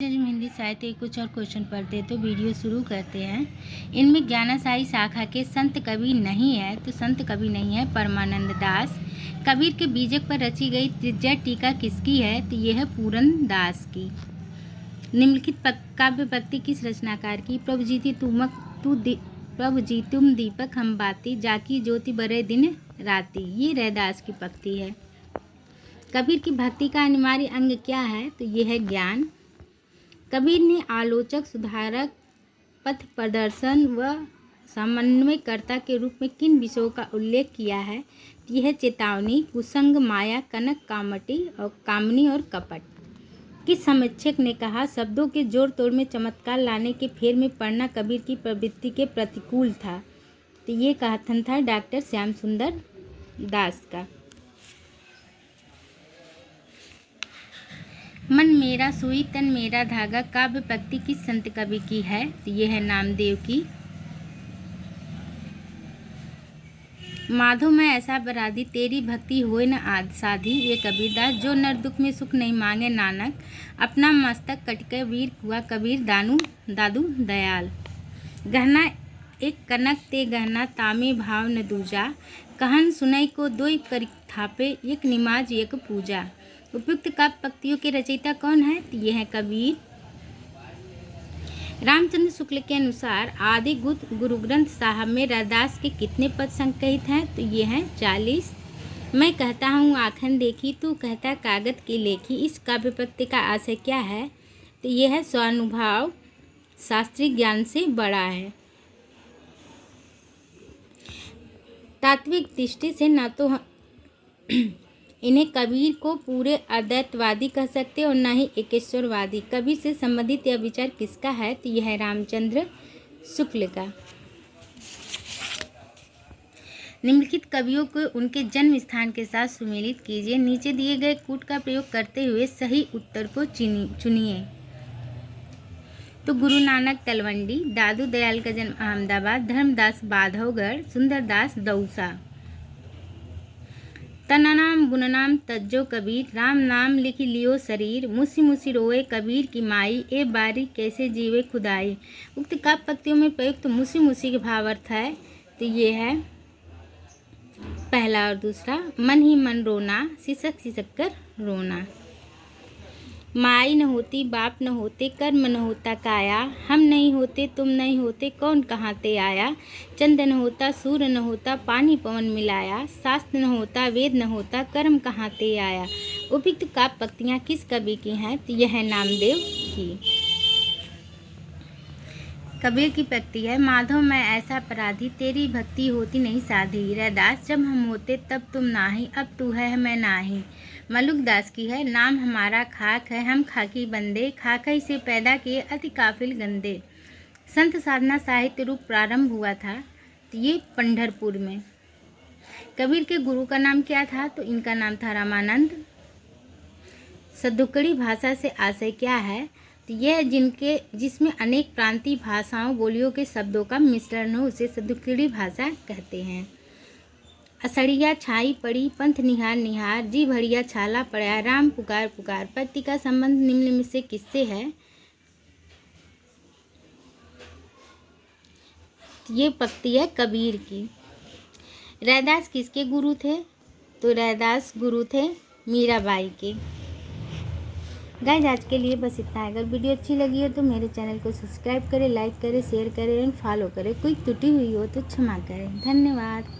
जब हम हिंदी साहित्य के कुछ और क्वेश्चन पढ़ते हैं तो वीडियो शुरू करते हैं। इनमें ज्ञानाशाही शाखा के संत कवि नहीं है, तो संत कवि नहीं है परमानंद दास। कबीर के बीजक पर रची गई त्रिज्या टीका किसकी है, तो यह है पूरन दास की। निम्नलिखित काव्य पंक्ति किस रचनाकार की? प्रभु जी तुम दीपक हम बाती, जाकी ज्योति बरे दिन राती। ये रैदास की पंक्ति है। कबीर की भक्ति का अनिवार्य अंग क्या है, तो यह है ज्ञान। कबीर ने आलोचक, सुधारक, पथ प्रदर्शन व समन्वयकर्ता के रूप में किन विषयों का उल्लेख किया है? यह है चेतावनी, कुसंग, माया, कनक, कामनी और कपट। किस समीक्षक ने कहा, शब्दों के जोड़ तोड़ में चमत्कार लाने के फेर में पड़ना कबीर की प्रवृत्ति के प्रतिकूल था? तो ये कथन था डॉक्टर श्याम सुंदर दास का। मन मेरा सुई तन मेरा धागा काव्य पंक्ति किस संत कवि की है? तो यह है नामदेव की। माधो मैं ऐसा अपराधी, तेरी भक्ति होए न आद साधी। ये कबीरदास। जो नर दुख में सुख नहीं मांगे नानक, अपना मस्तक कटके वीर हुआ कबीर दादू दयाल। गहना एक कनक ते गहना, तामे भाव न दूजा। कहन सुनई को दोई कर थापे, एक निमाज एक पूजा। उपयुक्त काव्य पंक्तियों के रचयिता कौन है? तो यह है कबीर। रामचंद्र शुक्ल के अनुसार आदि गुरु ग्रंथ साहब में रैदास के कितने पद संकलित हैं? तो ये हैं 40। मैं कहता हूँ आँखन देखी, तू कहता कागज की लेखी। इस काव्य पंक्ति का आशय क्या है? तो यह है स्वानुभाव शास्त्रीय ज्ञान से बड़ा है। तात्विक दृष्टि से न तो इन्हें कबीर को पूरे अद्वैतवादी कह सकते और न ही एकेश्वरवादी। कबीर से संबंधित यह विचार किसका है? तो यह है रामचंद्र शुक्ल का। निम्नलिखित कवियों को उनके जन्म स्थान के साथ सुमेलित कीजिए। नीचे दिए गए कूट का प्रयोग करते हुए सही उत्तर को चुनिए। तो गुरु नानक तलवंडी, दादू दयाल का जन्म अहमदाबाद, धर्मदास बाधवगढ़, सुंदरदास दौसा। तननाम बुननाम तज्जो कबीर, राम नाम लिख लियो शरीर। मुसी मुसी रोए कबीर की माई, ए बारी कैसे जीवे खुदाई। उक्त काव्य पंक्तियों में प्रयुक्त मुसी मुसी के भावार्थ है, तो ये है पहला और दूसरा। मन ही मन रोना, सिसक सिसक कर रोना। माई न होती बाप न होते, कर्म न होता काया। हम नहीं होते तुम नहीं होते, कौन कहाँ ते आया। चंद न होता सूर्य न होता, पानी पवन मिलाया। शास्त्र न होता वेद न होता, कर्म कहाँ ते आया। उपयुक्त काव्य पंक्तियाँ किस कवि की हैं? तो यह है नामदेव की। कबीर की पंक्ति है, माधव मैं ऐसा अपराधी, तेरी भक्ति होती नहीं साधी। रैदास। जब हम होते तब तुम नाही, अब तू है मैं नाही। मलुकदास की है, नाम हमारा खाक है, हम खाकी बंदे, खाकई से पैदा किए अति काफिल गंदे। संत साधना साहित्य रूप प्रारंभ हुआ था, तो ये पंढरपुर में। कबीर के गुरु का नाम क्या था? तो इनका नाम था रामानंद। सदुकड़ी भाषा से आशय क्या है? तो यह जिसमें अनेक प्रांतीय भाषाओं बोलियों के शब्दों का मिश्रण हो, उसे सदुकड़ी भाषा कहते हैं। असड़िया छाई पड़ी, पंथ निहार निहार, जी भड़िया छाला पड़ा, राम पुकार पुकार। पंक्ति का संबंध निम्न में से किससे है? ये पंक्ति है कबीर की। रैदास किसके गुरु थे? तो रैदास गुरु थे मीराबाई के। गाइस आज के लिए बस इतना है। अगर वीडियो अच्छी लगी हो तो मेरे चैनल को सब्सक्राइब करें, लाइक करें, शेयर करें एंड फॉलो करें। कोई त्रुटि हुई हो तो क्षमा करें। धन्यवाद।